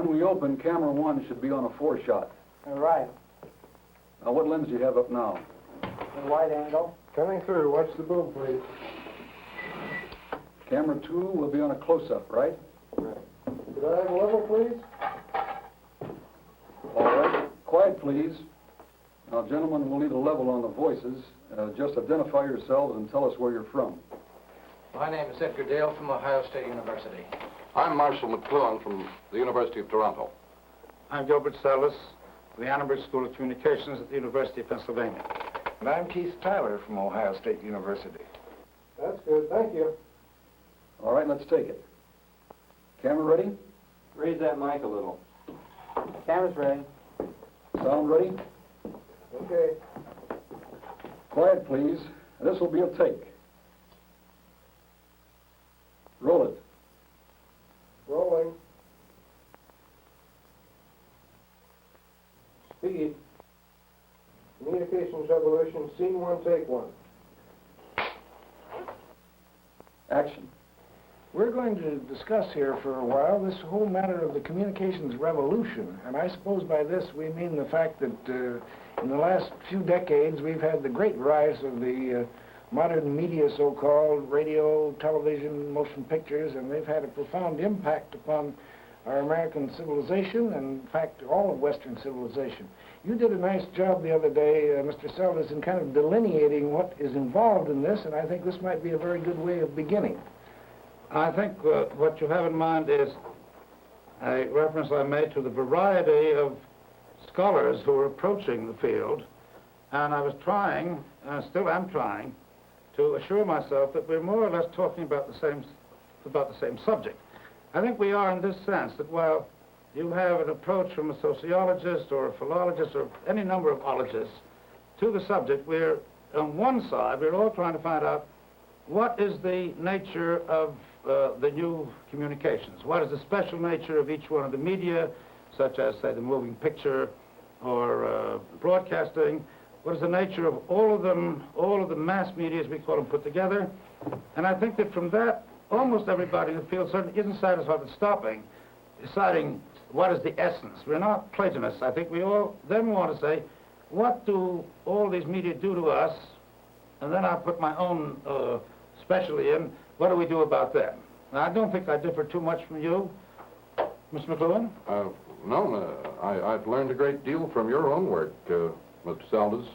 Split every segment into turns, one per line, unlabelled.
When we open, camera 1 should be on a 4-shot.
All right.
Now, what lens do you have up now?
The wide angle.
Coming through. Watch the boom, please.
Camera 2 will be on a close-up, right?
Right. Could I have a level, please?
All right. Quiet, please. Now, gentlemen, we'll need a level on the voices. Just identify yourselves and tell us where you're from.
My name is Edgar Dale from Ohio State University.
I'm Marshal McLuhan from the University of Toronto.
I'm Gilbert Seldes, from the Annenberg School of Communications at the University of Pennsylvania.
And I'm Keith Tyler from Ohio State University.
That's good. Thank you.
All right, let's take it. Camera ready?
Raise that mic a little. Camera's ready.
Sound ready?
Okay.
Quiet, please. This will be a take. Roll it.
Rolling. Speed. Communications Revolution, scene 1, take 1.
Action.
We're going to discuss here for a while this whole matter of the communications revolution. And I suppose by this we mean the fact that in the last few decades we've had the great rise of the modern media, so-called, radio, television, motion pictures, and they've had a profound impact upon our American civilization and, in fact, all of Western civilization. You did a nice job the other day, Mr. Seldes, in kind of delineating what is involved in this, and I think this might be a very good way of beginning.
I think what you have in mind is a reference I made to the variety of scholars who are approaching the field, and I was trying, and still am trying, to assure myself that we're more or less talking about the same subject. I think we are in this sense, that while you have an approach from a sociologist or a philologist or any number of ologists to the subject, we're, on one side, we're all trying to find out what is the nature of the new communications? What is the special nature of each one of the media, such as, say, the moving picture or broadcasting? What is the nature of all of them, all of the mass media, as we call them, put together? And I think that from that, almost everybody in the field certainly isn't satisfied with stopping, deciding what is the essence. We're not Platonists. I think we all then want to say, what do all these media do to us? And then I'll put my own specialty in. What do we do about that? Now, I don't think I differ too much from you, Mr. McLuhan.
No, I've learned a great deal from your own work, Mr. Seldes,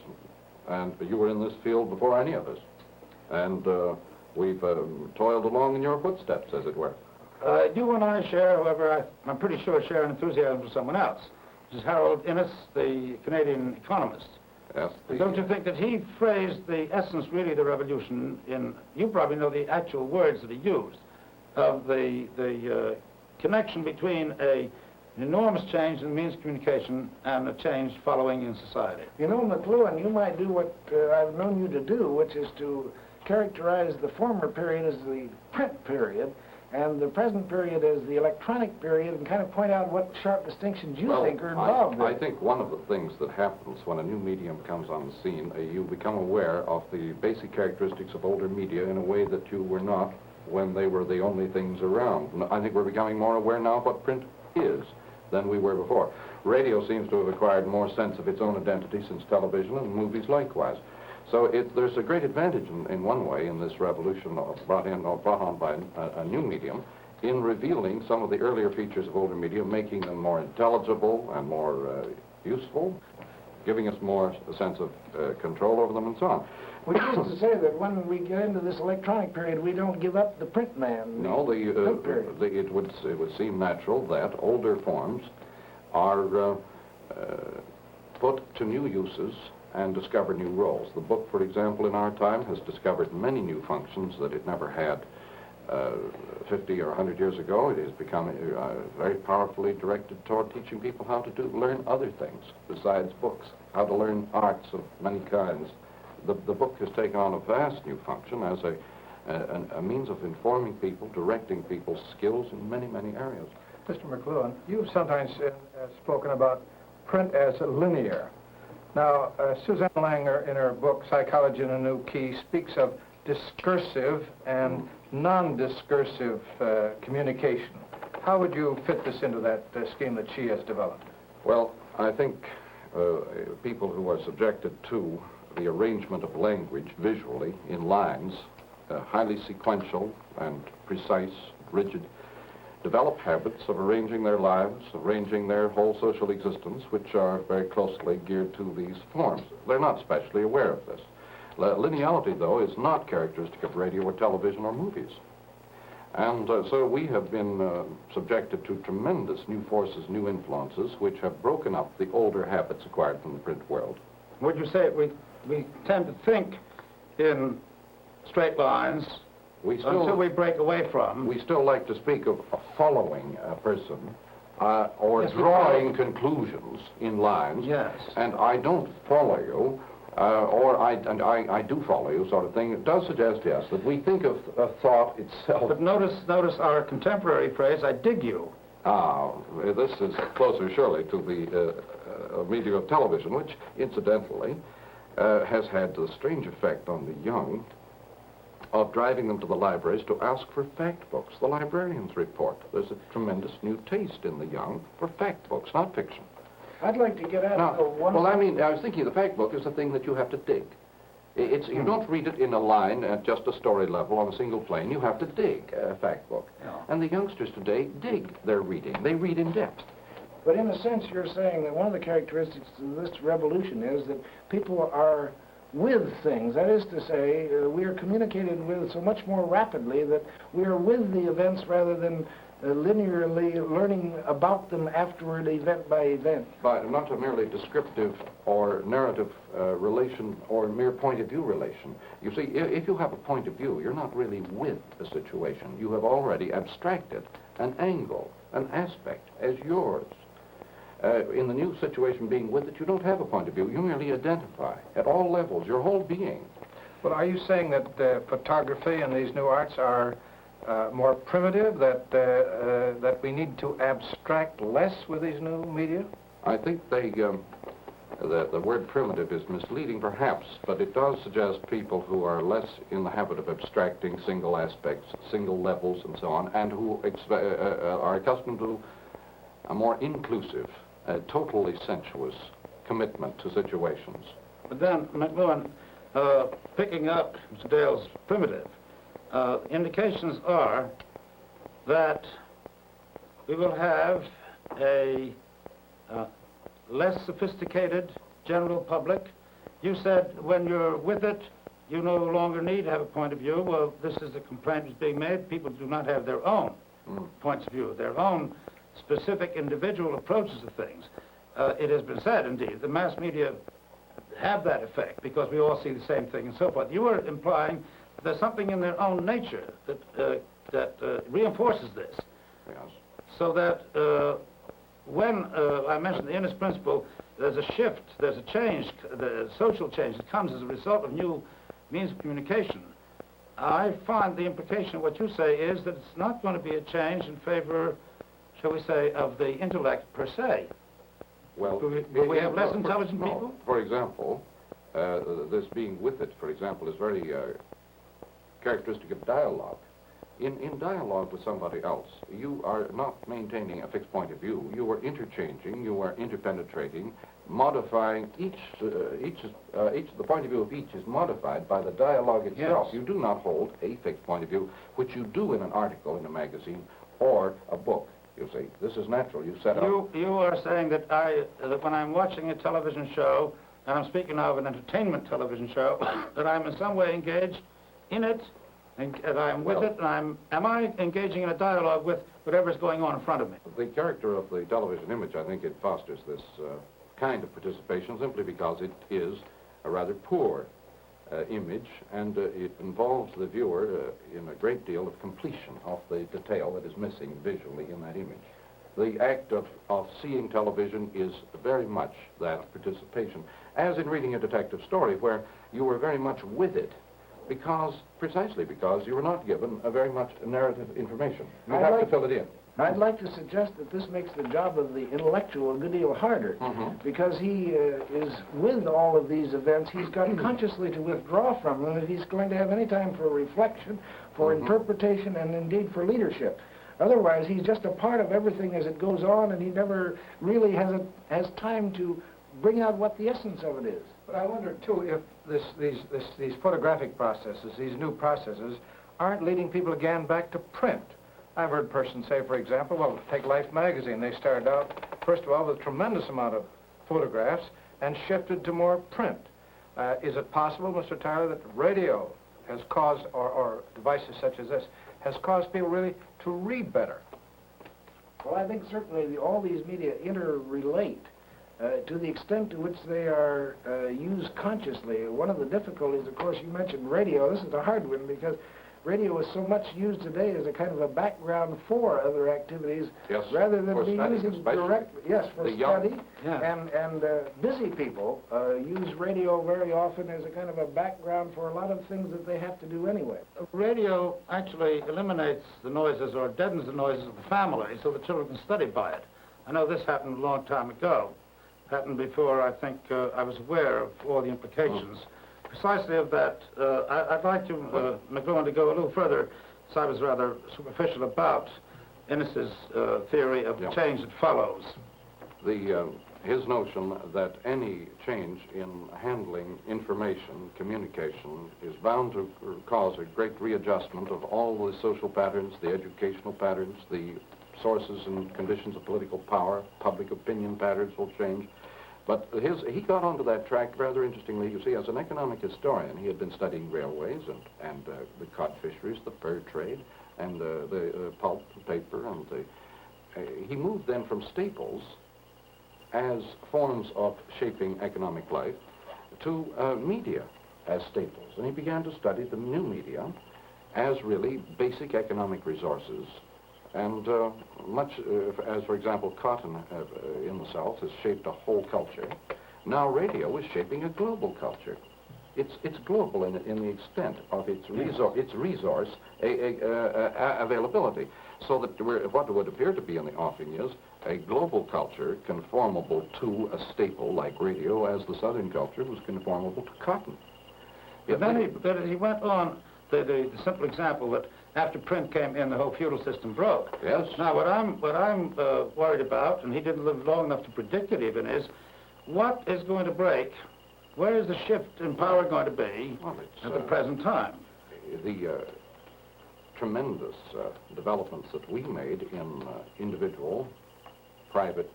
and you were in this field before any of us. And we've toiled along in your footsteps, as it were.
You and I share, however, I'm pretty sure share an enthusiasm for someone else, which is Harold Innis, the Canadian economist.
Yes.
Don't you think that he phrased the essence, really, of the revolution in, you probably know the actual words that he used, of the connection between an enormous change in the means of communication and a change following in society.
You know, McLuhan, you might do what I've known you to do, which is to characterize the former period as the print period and the present period as the electronic period, and kind of point out what sharp distinctions you think are involved.
I think one of the things that happens when a new medium comes on the scene, you become aware of the basic characteristics of older media in a way that you were not when they were the only things around. I think we're becoming more aware now of what print is than we were before. Radio seems to have acquired more sense of its own identity since television, and movies likewise. So there's a great advantage in one way in this revolution brought on by a new medium in revealing some of the earlier features of older media, making them more intelligible and more useful, giving us more a sense of control over them and so on.
Which is to say that when we get into this electronic period, we don't give up the print man.
No, it would seem natural that older forms are put to new uses and discover new roles. The book, for example, in our time has discovered many new functions that it never had 50 or 100 years ago. It has become very powerfully directed toward teaching people how to learn other things besides books, how to learn arts of many kinds. The book has taken on a vast new function as a means of informing people, directing people's skills in many, many areas.
Mr. McLuhan, you've sometimes spoken about print as linear. Now, Suzanne Langer, in her book, Psychology in a New Key, speaks of discursive and non-discursive communication. How would you fit this into that scheme that she has developed?
Well, I think people who are subjected to the arrangement of language visually in lines, highly sequential and precise, rigid, develop habits of arranging their lives, arranging their whole social existence, which are very closely geared to these forms. They're not specially aware of this. Lineality, though, is not characteristic of radio or television or movies. And so we have been subjected to tremendous new forces, new influences, which have broken up the older habits acquired from the print world.
Would you say we tend to think in straight lines until we break away from?
We still like to speak of following a person or
Yes,
drawing conclusions in lines.
Yes.
And I don't follow you, or I do follow you, sort of thing. It does suggest, yes, that we think of thought itself.
But notice our contemporary phrase, I dig you.
This is closer, surely, to the medium of television, which, incidentally, has had the strange effect on the young of driving them to the libraries to ask for fact books. The librarians report there's a tremendous new taste in the young for fact books, not fiction.
I'd like to get at
Now,
one...
well, I mean, I was thinking the fact book is a thing that you have to dig. You don't read it in a line at just a story level on a single plane. You have to dig a fact book.
Yeah.
And the youngsters today dig their reading. They read in depth.
But in a sense, you're saying that one of the characteristics of this revolution is that people are with things. That is to say, we are communicated with so much more rapidly that we are with the events rather than linearly learning about them afterward, event by event.
But not a merely descriptive or narrative relation or mere point of view relation. You see, if you have a point of view, you're not really with a situation. You have already abstracted an angle, an aspect as yours. In the new situation, being with it, you don't have a point of view. You merely identify at all levels, your whole being.
Well, are you saying that photography and these new arts are more primitive, that we need to abstract less with these new media?
I think the word primitive is misleading, perhaps, but it does suggest people who are less in the habit of abstracting single aspects, single levels, and so on, and who are accustomed to a more inclusive, totally sensuous commitment to situations.
But then, McLuhan, picking up Mr. Dale's primitive, indications are that we will have a less sophisticated general public. You said when you're with it, you no longer need to have a point of view. Well, this is a complaint that's being made. People do not have their own points of view, their own specific individual approaches to things. It has been said, indeed, the mass media have that effect because we all see the same thing and so forth. You are implying there's something in their own nature that reinforces this.
Yes.
So that when I mentioned the Innes principle, there's a shift, there's a change, the social change that comes as a result of new means of communication. I find the implication of what you say is that it's not going to be a change in favor, shall we say, of the intellect per se.
Well,
will we have less intelligent
no.
people?
For example, this being with it, for example, is very characteristic of dialogue. In dialogue with somebody else, you are not maintaining a fixed point of view. You are interchanging, you are interpenetrating, modifying the point of view of each is modified by the dialogue itself.
Yes.
You do not hold a fixed point of view, which you do in an article in a magazine or a book. You see, this is natural. You set up.
You are saying that that when I'm watching a television show, and I'm speaking now of an entertainment television show, that I'm in some way engaged in it, and I'm with it, and am I engaging in a dialogue with whatever's going on in front of me?
The character of the television image, I think it fosters this kind of participation simply because it is a rather poor image, and it involves the viewer in a great deal of completion of the detail that is missing visually in that image. The act of seeing television is very much that participation, as in reading a detective story where you are very much with it, precisely because you are not given a very much narrative information. You have to fill it in.
I'd like to suggest that this makes the job of the intellectual a good deal harder, because he is with all of these events. He's got consciously to withdraw from them if he's going to have any time for reflection, for interpretation, and indeed for leadership. Otherwise, he's just a part of everything as it goes on, and he never really has time to bring out what the essence of it is.
But I wonder, too, if these photographic processes, these new processes, aren't leading people again back to print. I've heard persons say, for example, well, take Life magazine. They started out, first of all, with a tremendous amount of photographs and shifted to more print. Is it possible, Mr. Tyler, that radio has caused, or devices such as this, has caused people really to read better?
Well, I think certainly all these media interrelate to the extent to which they are used consciously. One of the difficulties, of course, you mentioned radio. This is a hard one because radio is so much used today as a kind of a background for other activities,
Yes,
rather than
for
being
study,
used
especially
directly. Yes, for
the young.
study.
Yeah.
And busy people use radio very often as a kind of a background for a lot of things that they have to do anyway.
Radio actually eliminates the noises or deadens the noises of the family so the children can study by it. I know this happened a long time ago. Happened before I think I was aware of all the implications. Precisely of that, I'd like to, McLuhan, to go a little further, so I was rather superficial about Innes's theory of the change that follows.
His notion that any change in handling information, communication, is bound to cause a great readjustment of all the social patterns, the educational patterns, the sources and conditions of political power, public opinion patterns will change. But he got onto that track rather interestingly. You see, as an economic historian, he had been studying railways and the cod fisheries, the fur trade, and the pulp and paper. And he moved then from staples as forms of shaping economic life to media as staples. And he began to study the new media as really basic economic resources. And much as, for example, cotton in the South has shaped a whole culture, now radio is shaping a global culture. It's global in the extent of its resource availability. So that what would appear to be in the offing is a global culture conformable to a staple like radio, as the Southern culture was conformable to cotton.
But then he went on, the simple example that after print came in, the whole feudal system broke.
Yes.
Now, what I'm worried about, and he didn't live long enough to predict it even, is what is going to break? Where is the shift in power going to be at the present time?
The tremendous developments that we made in individual, private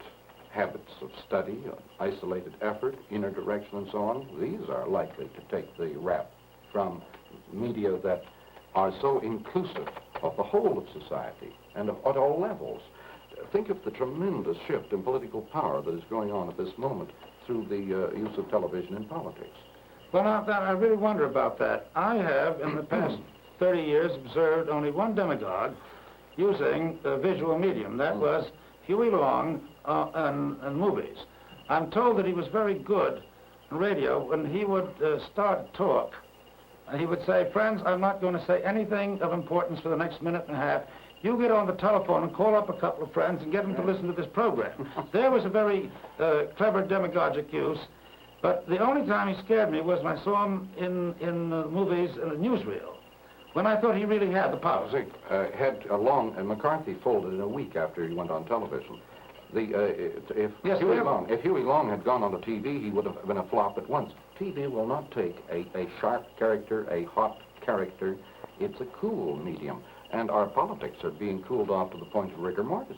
habits of study, isolated effort, inner direction, and so on, these are likely to take the rap from media that are so inclusive of the whole of society and at all levels. Think of the tremendous shift in political power that is going on at this moment through the use of television in politics.
Well, now, I really wonder about that. I have, in the past 30 years, observed only one demagogue using a visual medium. That was Huey Long in movies. I'm told that he was very good on radio when he would start talk. He would say, friends, I'm not going to say anything of importance for the next minute and a half. You get on the telephone and call up a couple of friends and get them to listen to this program. There was a very clever demagogic use, but the only time he scared me was when I saw him in movies in a newsreel, when I thought he really had the power.
McCarthy folded in a week after he went on television. If Huey Long had gone on the TV, he would have been a flop at once. TV will not take a sharp character, a hot character. It's a cool medium. And our politics are being cooled off to the point of rigor mortis,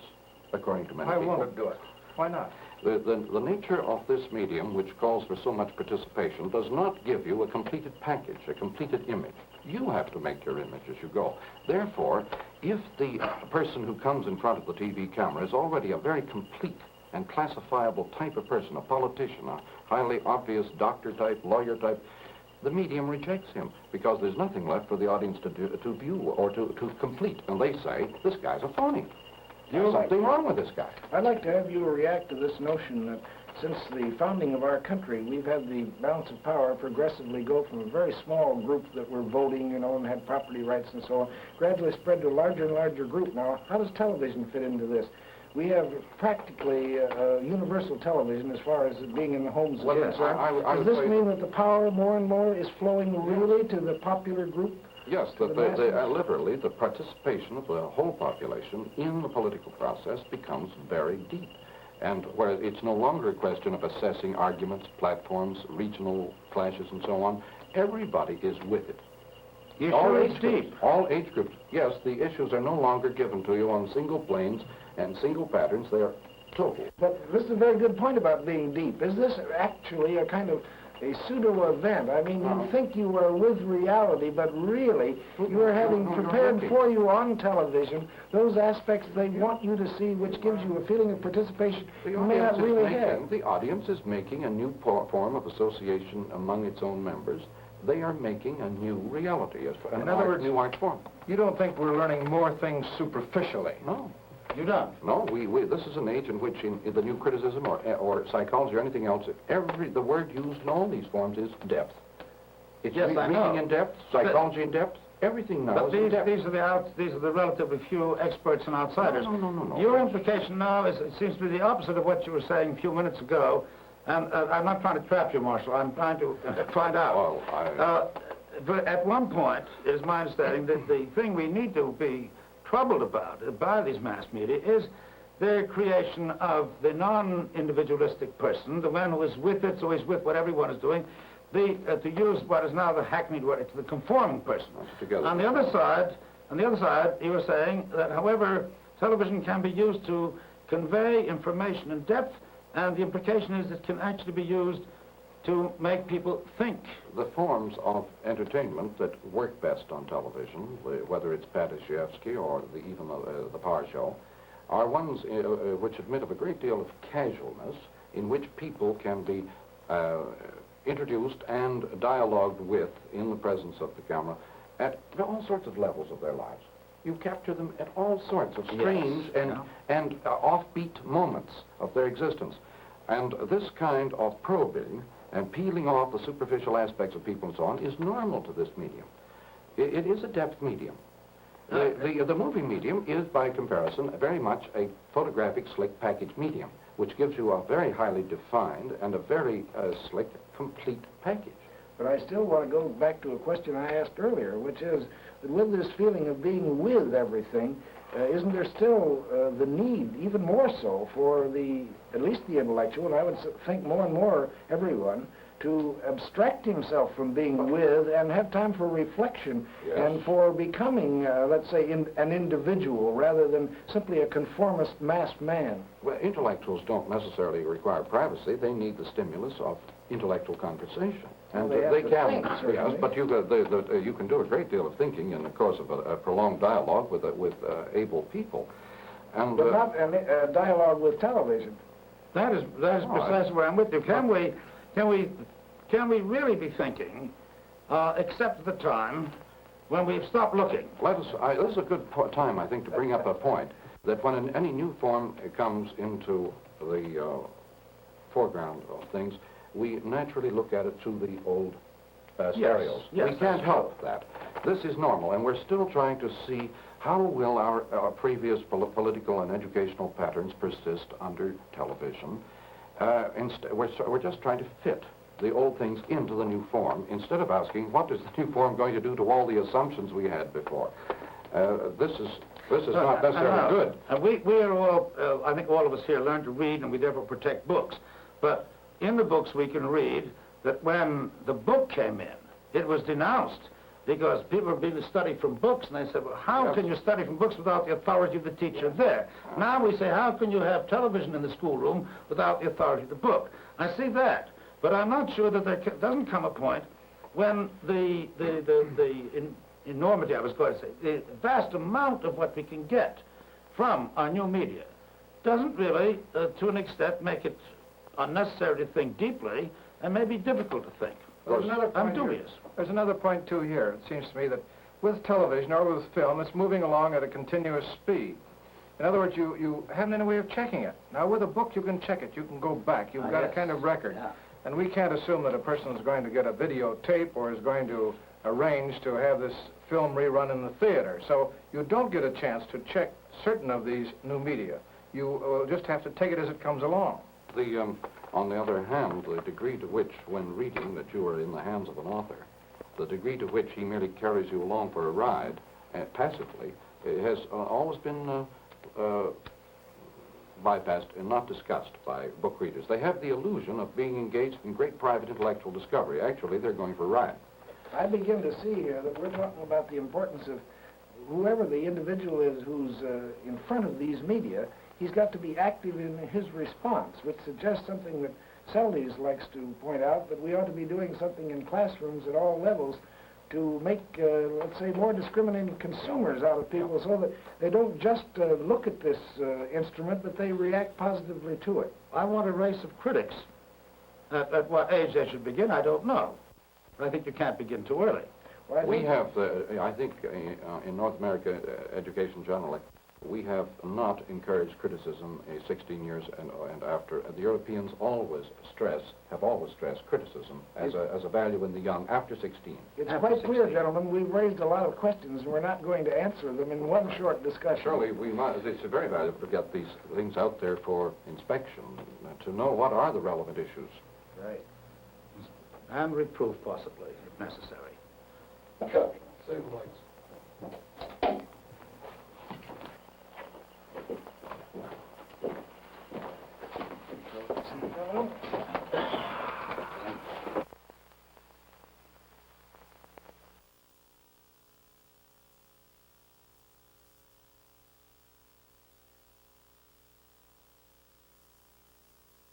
according to many people.
I want to do it. Why not?
The nature of this medium, which calls for so much participation, does not give you a completed package, a completed image. You have to make your image as you go. Therefore, if the person who comes in front of the TV camera is already a very complete and classifiable type of person, a politician, a highly obvious doctor type, lawyer type, the medium rejects him because there's nothing left for the audience to view or to complete. And they say, this guy's a phony. There's something wrong with this guy.
I'd like to have you react to this notion that since the founding of our country, we've had the balance of power progressively go from a very small group that were voting, you know, and had property rights and so on, gradually spread to a larger and larger group. Now, how does television fit into this? we have practically universal television as far as it being in the homes is
Well,
concerned.
I
Does
would
this
say-
mean that the power more and more is flowing really to the popular group?
Yes,
To
that
the masses?
literally the participation of the whole population in the political process becomes very deep. And where it's no longer a question of assessing arguments, platforms, regional clashes, and so on, everybody is with it.
You
All
sure
age
it's
groups,
deep?
all age groups. Yes, the issues are no longer given to you on single planes and single patterns. They are total.
But this is a very good point about being deep. Is this actually a kind of a pseudo-event? I mean, you think you were with reality, but really, you are having
No, you're
prepared
working.
for you on television those aspects they want you to see, which gives you a feeling of participation you may not really have.
The audience is making a new form of association among its own members. They are making a new reality,
In other words-
new art form.
You don't think we're learning more things superficially?
No.
You don't.
No, this is an age in which in the new criticism or psychology or anything else, the word used in all these forms is depth. It's
Yes, I
reading
know.
in depth, psychology in depth, everything now
But
is in depth.
these are the relatively few experts and outsiders.
No.
Your implication now is, it seems to be the opposite of what you were saying a few minutes ago. And I'm not trying to trap you, Marshal. I'm trying to find out.
Well,
But at one point, it is my understanding that the thing we need to be troubled about by these mass media is the creation of the non-individualistic person, the one who is with it, so he's with what everyone is doing, to use what is now the hackneyed word, it's the conforming person.
together.
On the other side, you were saying that, however, television can be used to convey information in depth, and the implication is it can actually be used to make people think.
The forms of entertainment that work best on television, whether it's Padishevsky or even the Power Show, are ones which admit of a great deal of casualness, in which people can be introduced and dialogued with in the presence of the camera at all sorts of levels of their lives. You capture them at all sorts of strange and offbeat moments of their existence. And this kind of probing and peeling off the superficial aspects of people and so on is normal to this medium. It is a depth medium. The movie medium is, by comparison, very much a photographic slick package medium, which gives you a very highly defined and a very slick, complete package.
But I still want to go back to a question I asked earlier, which is that with this feeling of being with everything, isn't there still the need, even more so, for at least the intellectual, and I would think more and more everyone, to abstract himself from being with and have time for reflection and for becoming, let's say, an individual rather than simply a conformist masked man?
Well, intellectuals don't necessarily require privacy. They need the stimulus of intellectual conversation.
Well,
And
they have
they
to
can,
think,
yes,
certainly.
but you can do a great deal of thinking in the course of a prolonged dialogue with able people. And
But not a dialogue with television.
That is precisely where I'm with you. Can we really be thinking, except at the time when we've stopped looking?
this is a good time, I think, to bring up a point that when any new form comes into the foreground of things, we naturally look at it through the old stereos.
yes,
We can't help that. This is normal, and we're still trying to see how will our previous political and educational patterns persist under television. We're just trying to fit the old things into the new form, instead of asking, what is the new form going to do to all the assumptions we had before? This is not necessarily good.
And we are all, I think all of us here learn to read, and we therefore protect books. But in the books we can read that when the book came in, it was denounced because people were being studied from books, and they said, well, how can you study from books without the authority of the teacher there? Now we say, how can you have television in the schoolroom without the authority of the book? I see that, but I'm not sure that there doesn't come a point when the enormity, I was going to say, the vast amount of what we can get from our new media doesn't really, to an extent, make it unnecessary to think deeply and maybe difficult to think. I'm dubious.
There's another point, too, here. It seems to me that with television or with film, it's moving along at a continuous speed. In other words, you haven't any way of checking it. Now, with a book, you can check it. You can go back. You've got a kind of record.
Yeah.
And we can't assume that a person is going to get a videotape or is going to arrange to have this film rerun in the theater. So you don't get a chance to check certain of these new media. You will just have to take it as it comes along.
On the other hand, the degree to which, when reading, that you are in the hands of an author, the degree to which he merely carries you along for a ride, passively, has always been bypassed and not discussed by book readers. They have the illusion of being engaged in great private intellectual discovery. Actually, they're going for a ride.
I begin to see that we're talking about the importance of whoever the individual is who's in front of these media. He's got to be active in his response, which suggests something that Seldes likes to point out, that we ought to be doing something in classrooms at all levels to make, let's say, more discriminating consumers out of people so that they don't just look at this instrument, but they react positively to it.
I want a race of critics. At what age they should begin, I don't know. But I think you can't begin too early.
Well,
We have, I think, in North America, education generally, we have not encouraged criticism 16 years and after. The Europeans have always stressed criticism as a value in the young after 16.
It's
After
quite clear,
16.
gentlemen, we've raised a lot of questions, and we're not going to answer them in one short discussion.
Surely we must, it's very valuable to get these things out there for inspection, to know what are the relevant issues.
Right.
And reproof, possibly, if necessary.
Cut. Save lights.
Gentlemen,